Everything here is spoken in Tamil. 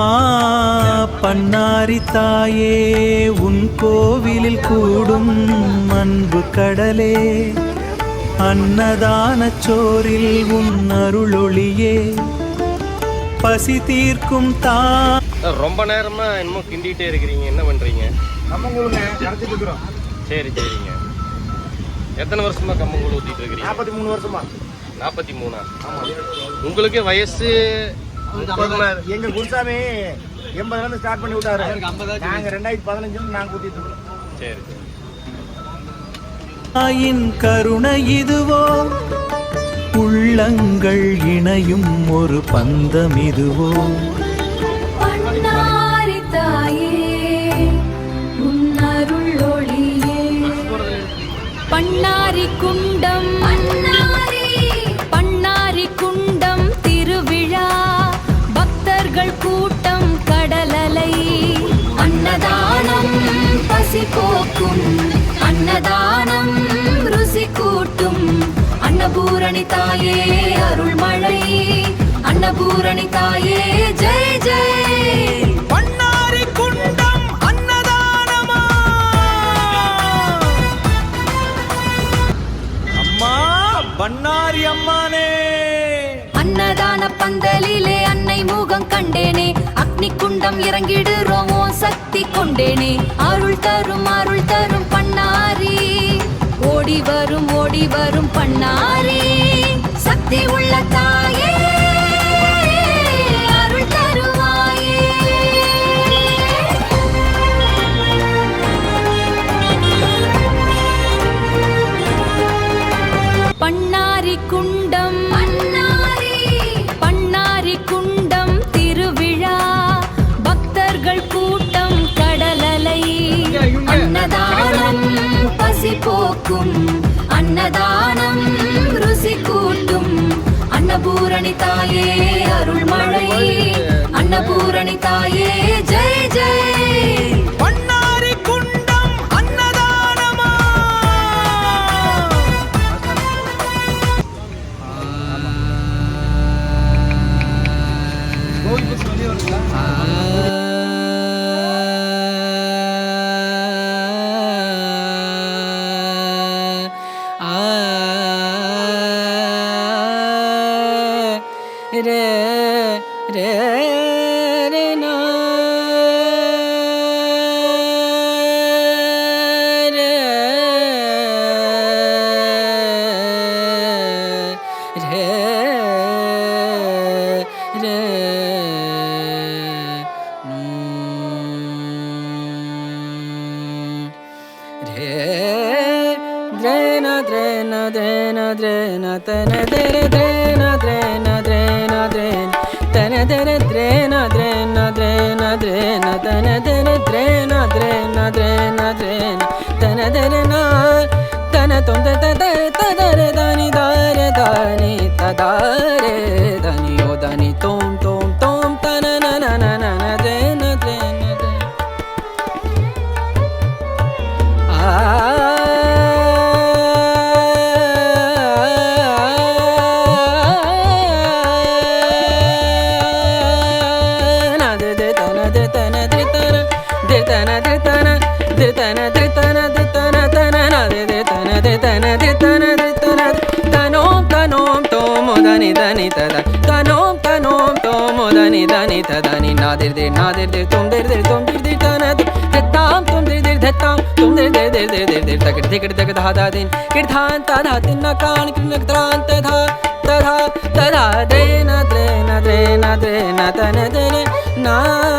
ஆ பண்ணாரி தாயே உன் கோவிலில் கூடும் அன்பு கடலே, அன்னதான சோரில் உன் அருளொளியே பசி தீர்க்கும் தா. ரொம்ப நேரமா என்னமோ கிண்டிகிட்டே இருக்கிறீங்க, என்ன பண்றீங்க? கம்மங்கூழுங்க கரைச்சிட்டு இருக்கிறோம். சரி சரிங்க. எத்தனை வருஷமா கம்மங்கூழ் ஊற்றிட்டு இருக்கிறீங்க? 43 வருஷமா. 43. உங்களுக்கு வயசு? எங்க குருசாமி 80 ஸ்டார்ட் பண்ணி விட்டாரு. நாங்க 2015 நாங்க ஊத்திட்டு இருக்கோம். சரி சரி. தாயின் கருணை இதுவோ, உள்ளங்கள் இணையும் ஒரு பந்தம் இதுவோ. பண்ணாரி தாயே உன் அருளொளியே, பண்ணாரி குண்டம் பண்ணாரி குண்டம் திருவிழா, பக்தர்கள் கூட்டம் கடலலை, அன்னதானம் பசி போக்கும், அன்னதானம் ருசி கூட்டும், அன்னபூரணி தாயே அருள்மழை, அன்னபூரணி தாயே ஜெய் ஜெய். பண்ணாரி குண்டம் அன்னதானமா அம்மா, பண்ணாரி அம்மானே. அன்னதான பந்தலிலே அன்னை முகம் கண்டேனே, அக்னி குண்டம் இறங்கிடுறோம் சக்தி கொண்டேனே, அருள் தரும் பண்ணாரி, ஓடி வரும் பண்ணாரி, சக்தி உள்ள தாயே அருள் தருவாயே. பண்ணாரி குண்டம் பண்ணாரி குண்டம் திருவிழா, பக்தர்கள் கூட்டம் கடலலை, அன்னதானம் பசி போக்கும், அன்னதானம் ருசி கூட்டும், அன்னபூரணி தாயே அருள்மழை, அன்னபூரணி தாயே ஜெய் ஜெய். பண்ணாரி குண்டம் அன்னதானமா. na